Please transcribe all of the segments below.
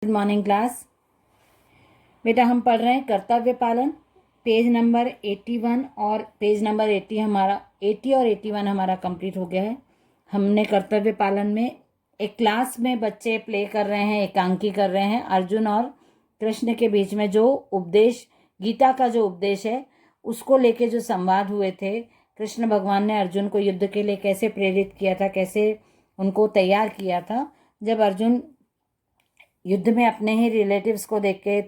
Good morning class. बेटा हम पढ़ रहे हैं कर्तव्य पालन, पेज नंबर 81 और पेज नंबर 80 और 81 हमारा कंप्लीट हो गया है। हमने कर्तव्य पालन में एक क्लास में बच्चे प्ले कर रहे हैं, एकांकी कर रहे हैं। अर्जुन और कृष्ण के बीच में जो उपदेश, गीता का जो उपदेश है उसको लेके जो संवाद हुए थे, कृष्ण भगवान ने अर्जुन को युद्ध के लिए कैसे प्रेरित किया था, कैसे उनको तैयार किया था। जब अर्जुन युद्ध में अपने ही रिलेटिव्स को देख के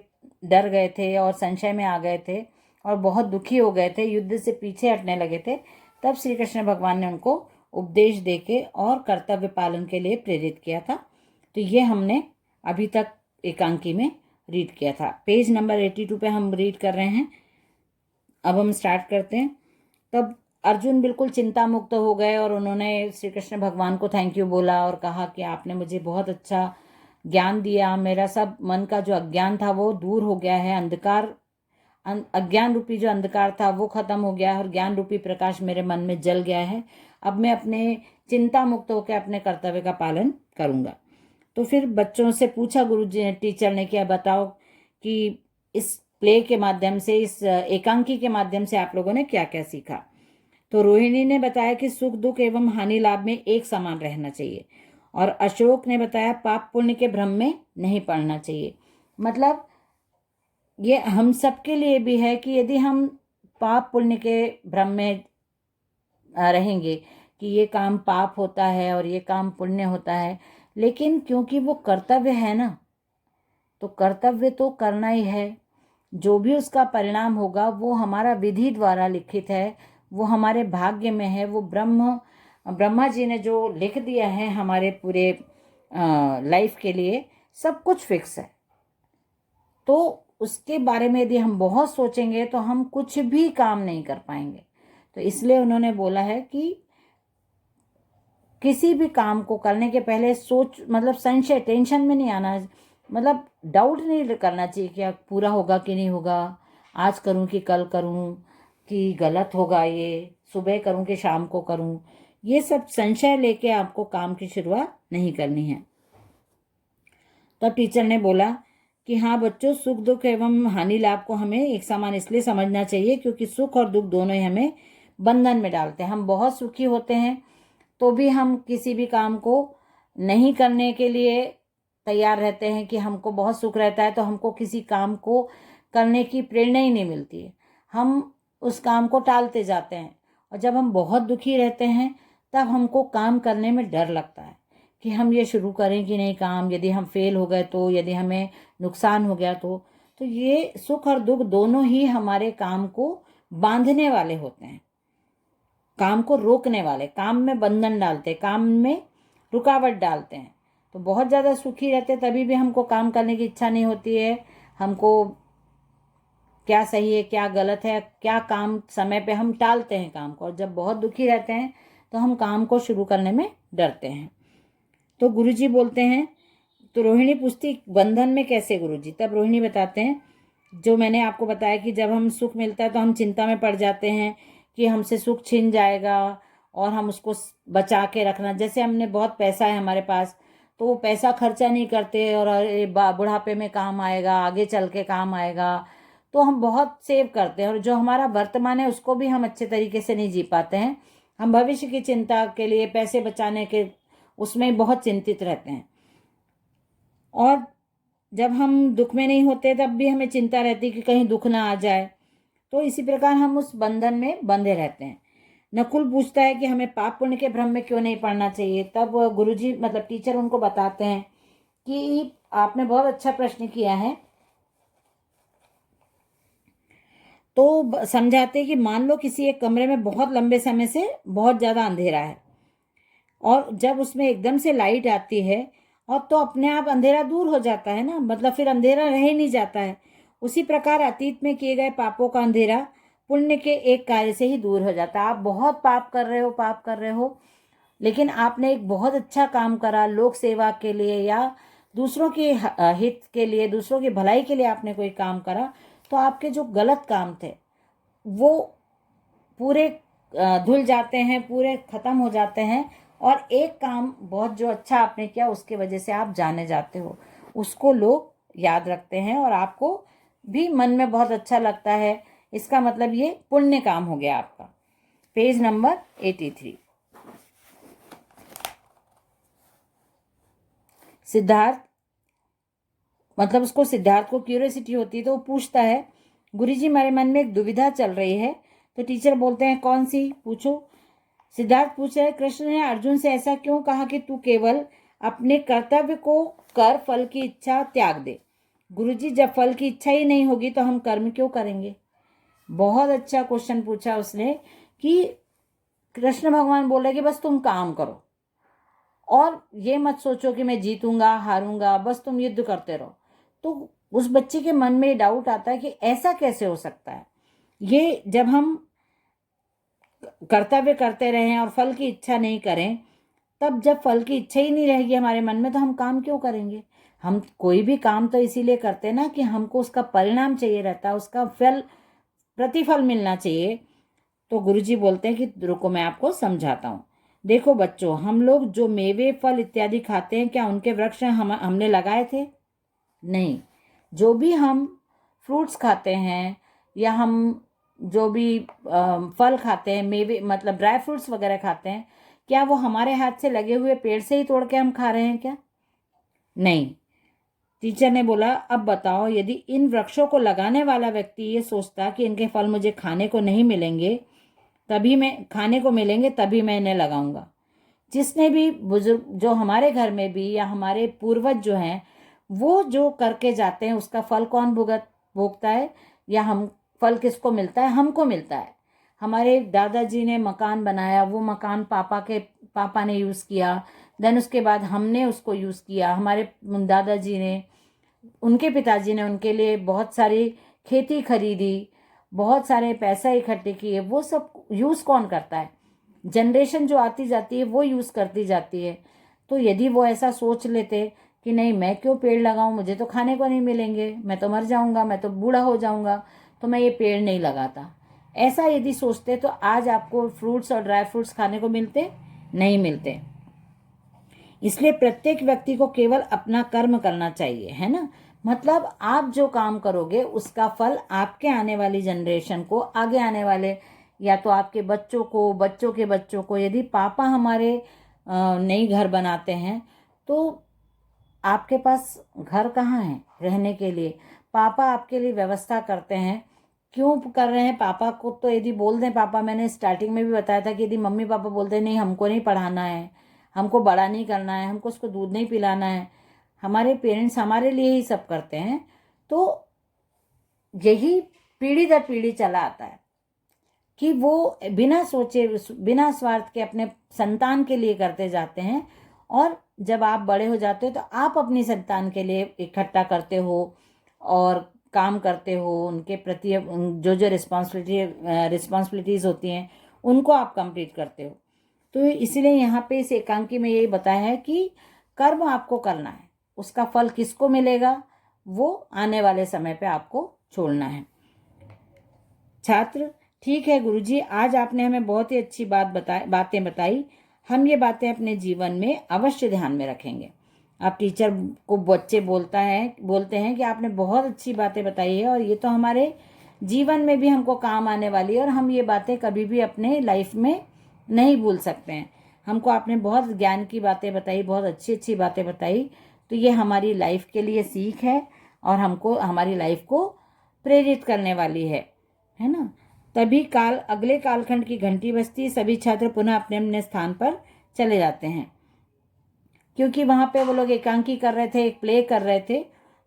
डर गए थे और संशय में आ गए थे और बहुत दुखी हो गए थे, युद्ध से पीछे हटने लगे थे, तब श्री कृष्ण भगवान ने उनको उपदेश देके और कर्तव्य पालन के लिए प्रेरित किया था। तो ये हमने अभी तक एकांकी में रीड किया था। पेज नंबर 82 पे हम रीड कर रहे हैं। अब हम स्टार्ट करते हैं। तब अर्जुन बिल्कुल चिंता मुक्त हो गए और उन्होंने श्री कृष्ण भगवान को थैंक यू बोला और कहा कि आपने मुझे बहुत अच्छा ज्ञान दिया, मेरा सब मन का जो अज्ञान था वो दूर हो गया है, अज्ञान रूपी जो अंधकार था वो खत्म हो गया है और ज्ञान रूपी प्रकाश मेरे मन में जल गया है। अब मैं अपने चिंता मुक्त होकर अपने कर्तव्य का पालन करूंगा। तो फिर बच्चों से पूछा गुरुजी ने, टीचर ने, क्या बताओ कि इस प्ले के माध्यम से, इस एकांकी के माध्यम से आप लोगों ने क्या क्या सीखा। तो रोहिणी ने बताया कि सुख दुख एवं हानि लाभ में एक समान रहना चाहिए, और अशोक ने बताया पाप पुण्य के भ्रम में नहीं पड़ना चाहिए। मतलब ये हम सबके लिए भी है कि यदि हम पाप पुण्य के भ्रम में रहेंगे कि ये काम पाप होता है और ये काम पुण्य होता है, लेकिन क्योंकि वो कर्तव्य है ना, तो कर्तव्य तो करना ही है। जो भी उसका परिणाम होगा वो हमारा विधि द्वारा लिखित है, वो हमारे भाग्य में है, वो ब्रह्मा जी ने जो लिख दिया है हमारे पूरे लाइफ के लिए, सब कुछ फिक्स है। तो उसके बारे में यदि हम बहुत सोचेंगे तो हम कुछ भी काम नहीं कर पाएंगे। तो इसलिए उन्होंने बोला है कि किसी भी काम को करने के पहले सोच, मतलब संशय, टेंशन में नहीं आना, मतलब डाउट नहीं करना चाहिए कि पूरा होगा कि नहीं होगा, आज करूं कि कल करूं, कि गलत होगा, ये सुबह करूं कि शाम को करूं। ये सब संशय लेके आपको काम की शुरुआत नहीं करनी है। तब टीचर ने बोला कि हाँ बच्चों, सुख दुख एवं हानि लाभ को हमें एक समान इसलिए समझना चाहिए क्योंकि सुख और दुख दोनों ही हमें बंधन में डालते हैं। हम बहुत सुखी होते हैं तो भी हम किसी भी काम को नहीं करने के लिए तैयार रहते हैं कि हमको बहुत सुख रहता है तो हमको किसी काम को करने की प्रेरणा ही नहीं मिलती है, हम उस काम को टालते जाते हैं। और जब हम बहुत दुखी रहते हैं तब हमको काम करने में डर लगता है कि हम ये शुरू करें कि नहीं काम, यदि हम फेल हो गए तो, यदि हमें नुकसान हो गया तो ये सुख और दुख दोनों ही हमारे काम को बांधने वाले होते हैं, काम को रोकने वाले, काम में बंधन डालते, काम में रुकावट डालते हैं। तो बहुत ज़्यादा सुखी रहते तभी भी हमको काम करने की इच्छा नहीं होती है, हमको क्या सही है क्या गलत है, क्या काम समय पे हम टालते हैं काम को। और जब बहुत दुखी रहते हैं तो हम काम को शुरू करने में डरते हैं। तो गुरुजी बोलते हैं, तो रोहिणी पूछती बंधन में कैसे गुरुजी। तब रोहिणी बताते हैं, जो मैंने आपको बताया कि जब हम सुख मिलता है तो हम चिंता में पड़ जाते हैं कि हमसे सुख छिन जाएगा और हम उसको बचा के रखना। जैसे हमने बहुत पैसा है हमारे पास तो वो पैसा खर्चा नहीं करते और बुढ़ापे में काम आएगा, आगे चल के काम आएगा, तो हम बहुत सेव करते हैं। और जो हमारा वर्तमान है उसको भी हम अच्छे तरीके से नहीं जी पाते हैं, हम भविष्य की चिंता के लिए, पैसे बचाने के उसमें बहुत चिंतित रहते हैं। और जब हम दुख में नहीं होते तब भी हमें चिंता रहती कि कहीं दुख ना आ जाए। तो इसी प्रकार हम उस बंधन में बंधे रहते हैं। नकुल पूछता है कि हमें पाप पुण्य के भ्रम में क्यों नहीं पड़ना चाहिए। तब गुरुजी, मतलब टीचर, उनको बताते हैं कि आपने बहुत अच्छा प्रश्न किया है। तो समझाते हैं कि मान लो किसी एक कमरे में बहुत लंबे समय से बहुत ज़्यादा अंधेरा है और जब उसमें एकदम से लाइट आती है और तो अपने आप अंधेरा दूर हो जाता है ना, मतलब फिर अंधेरा रह ही नहीं जाता है। उसी प्रकार अतीत में किए गए पापों का अंधेरा पुण्य के एक कार्य से ही दूर हो जाता है। आप बहुत पाप कर रहे हो, लेकिन आपने एक बहुत अच्छा काम करा लोक सेवा के लिए या दूसरों के हित के लिए, दूसरों की भलाई के लिए आपने कोई काम करा, तो आपके जो गलत काम थे वो पूरे धुल जाते हैं, पूरे खत्म हो जाते हैं, और एक काम बहुत जो अच्छा आपने किया उसके वजह से आप जाने जाते हो। उसको लोग याद रखते हैं और आपको भी मन में बहुत अच्छा लगता है। इसका मतलब ये पुण्य काम हो गया आपका। Page number 83। सिद्धार्थ, मतलब उसको सिद्धार्थ को क्यूरियोसिटी होती है तो वो पूछता है, गुरुजी मेरे मन में एक दुविधा चल रही है। तो टीचर बोलते हैं कौन सी, पूछो। सिद्धार्थ पूछ रहे, कृष्ण ने अर्जुन से ऐसा क्यों कहा कि तू केवल अपने कर्तव्य को कर, फल की इच्छा त्याग दे। गुरुजी जब फल की इच्छा ही नहीं होगी तो हम कर्म क्यों करेंगे। बहुत अच्छा क्वेश्चन पूछा उसने कि कृष्ण भगवान बोल रहे कि बस तुम काम करो और ये मत सोचो कि मैं जीतूंगा हारूंगा, बस तुम युद्ध करते रहो। तो उस बच्चे के मन में डाउट आता है कि ऐसा कैसे हो सकता है। ये जब हम कर्तव्य करते रहें और फल की इच्छा नहीं करें, तब जब फल की इच्छा ही नहीं रहेगी हमारे मन में तो हम काम क्यों करेंगे। हम कोई भी काम तो इसीलिए करते हैं ना कि हमको उसका परिणाम चाहिए रहता है, उसका फल प्रतिफल मिलना चाहिए। तो गुरुजी बोलते हैं कि रुको मैं आपको समझाता हूँ। देखो बच्चों, हम लोग जो मेवे फल इत्यादि खाते हैं, क्या उनके वृक्ष हमने लगाए थे? नहीं। जो भी हम फ्रूट्स खाते हैं या हम जो भी फल खाते हैं, मेवे मतलब ड्राई फ्रूट्स वगैरह खाते हैं, क्या वो हमारे हाथ से लगे हुए पेड़ से ही तोड़ के हम खा रहे हैं क्या? नहीं। टीचर ने बोला अब बताओ, यदि इन वृक्षों को लगाने वाला व्यक्ति ये सोचता कि इनके फल मुझे खाने को नहीं मिलेंगे, तभी मैं खाने को मिलेंगे तभी मैं इन्हें लगाऊंगा। जिसने भी बुजुर्ग जो हमारे घर में भी या हमारे पूर्वज जो हैं, वो जो करके जाते हैं उसका फल कौन भोगता है, या हम फल किसको मिलता है? हमको मिलता है। हमारे दादाजी ने मकान बनाया, वो मकान पापा ने यूज़ किया, देन उसके बाद हमने उसको यूज़ किया, हमारे दादाजी ने, उनके पिताजी ने उनके लिए बहुत सारी खेती खरीदी, बहुत सारे पैसा इकट्ठे किए। वो सब यूज़ कौन करता है? जनरेशन जो आती जाती है वो यूज़ करती जाती है। तो यदि वो ऐसा सोच लेते कि नहीं मैं क्यों पेड़ लगाऊं, मुझे तो खाने को नहीं मिलेंगे, मैं तो मर जाऊंगा, मैं तो बूढ़ा हो जाऊंगा, तो मैं ये पेड़ नहीं लगाता, ऐसा यदि सोचते तो आज आपको फ्रूट्स और ड्राई फ्रूट्स खाने को मिलते? नहीं मिलते। इसलिए प्रत्येक व्यक्ति को केवल अपना कर्म करना चाहिए, है ना। मतलब आप जो काम करोगे उसका फल आपके आने वाली जनरेशन को, आगे आने वाले या तो आपके बच्चों को, बच्चों के बच्चों को। यदि पापा हमारे नई घर बनाते हैं तो आपके पास घर कहाँ है रहने के लिए? पापा आपके लिए व्यवस्था करते हैं। क्यों कर रहे हैं? पापा को तो यदि बोल दें, पापा, मैंने स्टार्टिंग में भी बताया था कि यदि मम्मी पापा बोलते हैं नहीं हमको नहीं पढ़ाना है, हमको बड़ा नहीं करना है, हमको उसको दूध नहीं पिलाना है, हमारे पेरेंट्स हमारे लिए ही सब करते हैं, तो यही पीढ़ी दर पीढ़ी चला आता है कि वो बिना सोचे बिना स्वार्थ के अपने संतान के लिए करते जाते हैं। और जब आप बड़े हो जाते हो तो आप अपनी संतान के लिए इकट्ठा करते हो और काम करते हो, उनके प्रति जो जो रिस्पॉन्सिबिलिटीज़ होती हैं उनको आप कंप्लीट करते हो। तो इसलिए यहाँ पे इस एकांकी में यही बताया है कि कर्म आपको करना है, उसका फल किसको मिलेगा वो आने वाले समय पे आपको छोड़ना है। छात्र, ठीक है गुरुजी, आज आपने हमें बहुत ही अच्छी बातें बताई। हम ये बातें अपने जीवन में अवश्य ध्यान में रखेंगे। आप टीचर को बच्चे बोलते हैं कि आपने बहुत अच्छी बातें बताई है और ये तो हमारे जीवन में भी हमको काम आने वाली है और हम ये बातें कभी भी अपने लाइफ में नहीं भूल सकते हैं। हमको आपने बहुत ज्ञान की बातें बताई, बहुत अच्छी अच्छी बातें बताई, तो ये हमारी लाइफ के लिए सीख है और हमको हमारी लाइफ को प्रेरित करने वाली है ना। तभी अगले कालखंड की घंटी बजती, सभी छात्र पुनः अपने अपने स्थान पर चले जाते हैं, क्योंकि वहाँ पे वो लोग एकांकी कर रहे थे, एक प्ले कर रहे थे।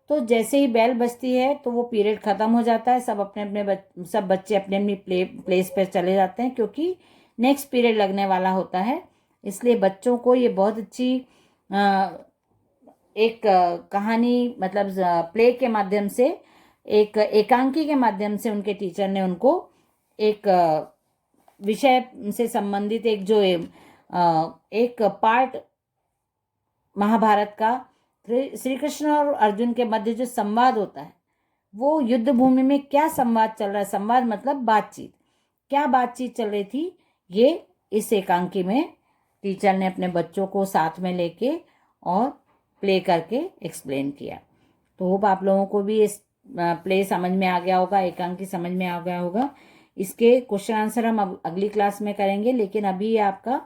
तो जैसे ही बेल बजती है तो वो पीरियड खत्म हो जाता है, सब सब बच्चे अपने अपनी प्लेस पर चले जाते हैं, क्योंकि नेक्स्ट पीरियड लगने वाला होता है। इसलिए बच्चों को ये बहुत अच्छी एक कहानी, मतलब प्ले के माध्यम से, एक एकांकी के माध्यम से उनके टीचर ने उनको एक विषय से संबंधित एक पार्ट महाभारत का, श्री कृष्ण और अर्जुन के मध्य जो संवाद होता है, वो युद्ध भूमि में क्या संवाद चल रहा है, संवाद मतलब बातचीत, क्या बातचीत चल रही थी, ये इस एकांकी में टीचर ने अपने बच्चों को साथ में लेके और प्ले करके एक्सप्लेन किया। तो होप आप लोगों को भी इस प्ले समझ में आ गया होगा, एकांकी समझ में आ गया होगा। इसके क्वेश्चन आंसर हम अब अगली क्लास में करेंगे, लेकिन अभी ये आपका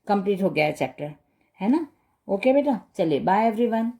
कंप्लीट हो गया है चैप्टर, है ना। ओके बेटा, चलिए बाय एवरीवन।